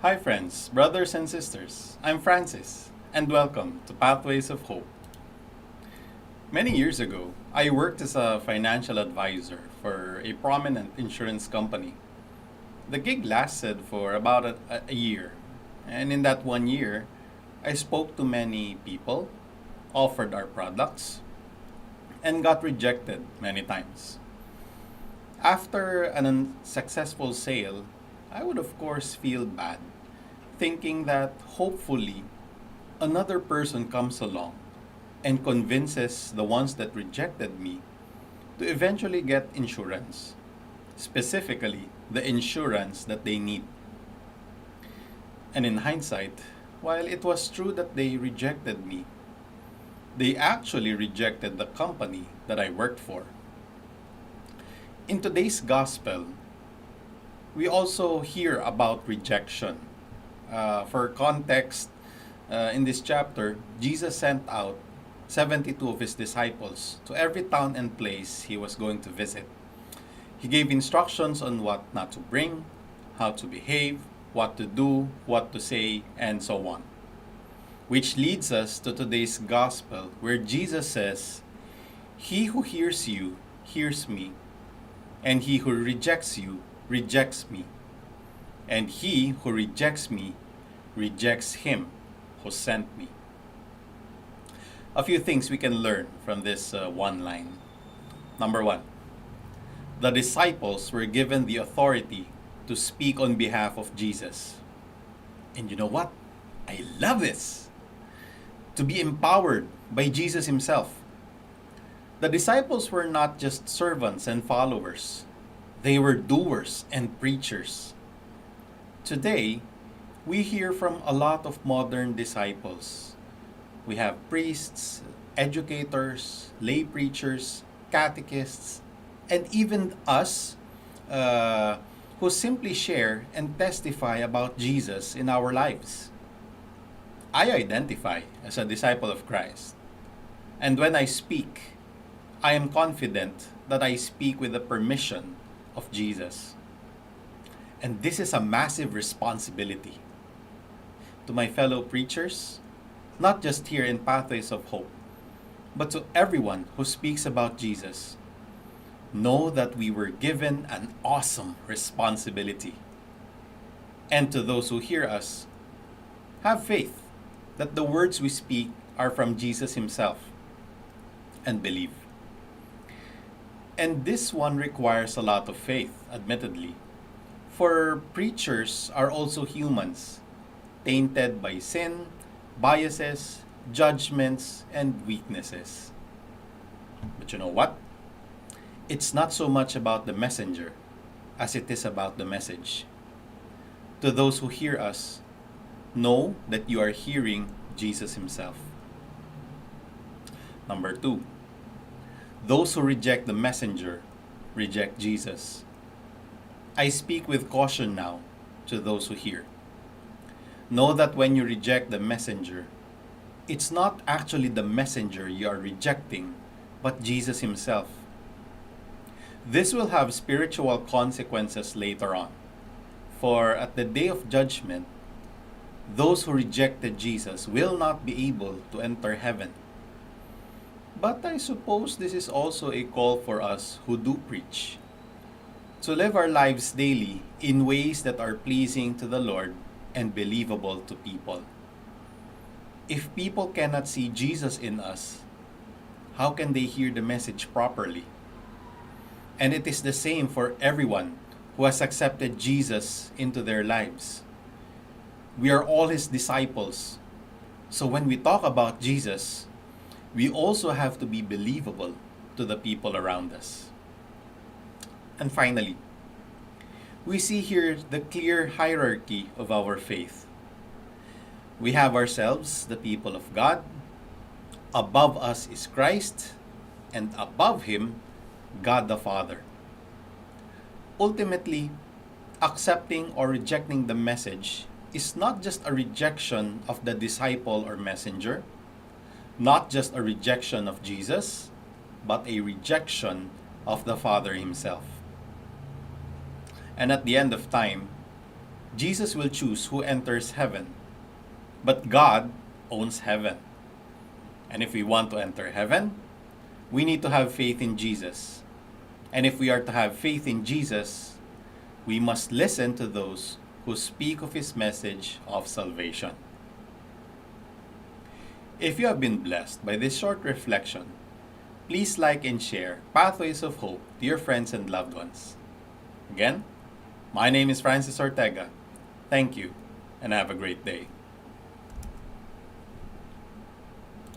Hi friends, brothers and sisters. I'm Francis, and welcome to Pathways of Hope. Many years ago, I worked as a financial advisor for a prominent insurance company. The gig lasted for about a year, and in that 1 year, I spoke to many people, offered our products, and got rejected many times. After an unsuccessful sale, I would of course feel bad, thinking that hopefully another person comes along and convinces the ones that rejected me to eventually get insurance, specifically the insurance that they need. And in hindsight, while it was true that they rejected me, they actually rejected the company that I worked for. In today's gospel, we also hear about rejection. For context, in this chapter, Jesus sent out 72 of his disciples to every town and place he was going to visit. He gave instructions on what not to bring, how to behave, what to do, what to say, and so on. Which leads us to today's gospel, where Jesus says, "He who hears you hears me, and he who rejects you rejects me, and he who rejects me rejects him who sent me." A few things we can learn from this one line. Number one, the disciples were given the authority to speak on behalf of Jesus. And you know what? I love this. To be empowered by Jesus himself. The disciples were not just servants and followers. They were doers and preachers. Today, we hear from a lot of modern disciples. We have priests, educators, lay preachers, catechists, and even us who simply share and testify about Jesus in our lives. I identify as a disciple of Christ. And when I speak, I am confident that I speak with the permission of Jesus. And this is a massive responsibility. To my fellow preachers, not just here in Pathways of Hope, but to everyone who speaks about Jesus, know that we were given an awesome responsibility. And to those who hear us, have faith that the words we speak are from Jesus himself, and believe. And this one requires a lot of faith, admittedly, for preachers are also humans, tainted by sin, biases, judgments, and weaknesses. But you know what? It's not so much about the messenger as it is about the message. To those who hear us, know that you are hearing Jesus himself. Number two, those who reject the messenger reject Jesus. I speak with caution now to those who hear. Know that when you reject the messenger, it's not actually the messenger you are rejecting, but Jesus himself. This will have spiritual consequences later on. For at the day of judgment, those who rejected Jesus will not be able to enter heaven. But I suppose this is also a call for us who do preach, to live our lives daily in ways that are pleasing to the Lord and believable to people. If people cannot see Jesus in us, how can they hear the message properly? And it is the same for everyone who has accepted Jesus into their lives. We are all his disciples. So when we talk about Jesus, we also have to be believable to the people around us. And finally, we see here the clear hierarchy of our faith. We have ourselves, the people of God. Above us is Christ, and above him, God the Father. Ultimately, accepting or rejecting the message is not just a rejection of the disciple or messenger, not just a rejection of Jesus, but a rejection of the Father himself. And at the end of time, Jesus will choose who enters heaven, but God owns heaven. And if we want to enter heaven, we need to have faith in Jesus. And if we are to have faith in Jesus, we must listen to those who speak of His message of salvation. If you have been blessed by this short reflection, please like and share Pathways of Hope to your friends and loved ones. Again, my name is Francis Ortega. Thank you, and have a great day.